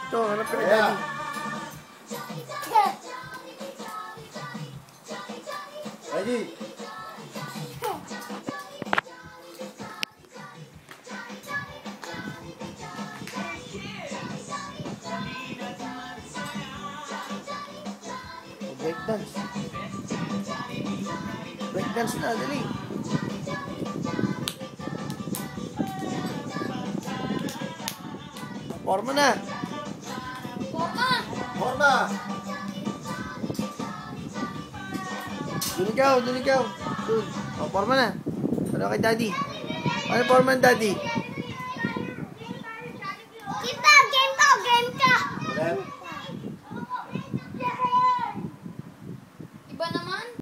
Ito, hanap ka na daddy. Ready? Breakdance. Breakdance na, dali. Forma na. Forma! Dun ikaw, dun ikaw. Dun. O, forma na. Ano kay daddy? Ano forma ng daddy? Kita, game ka! Ulit.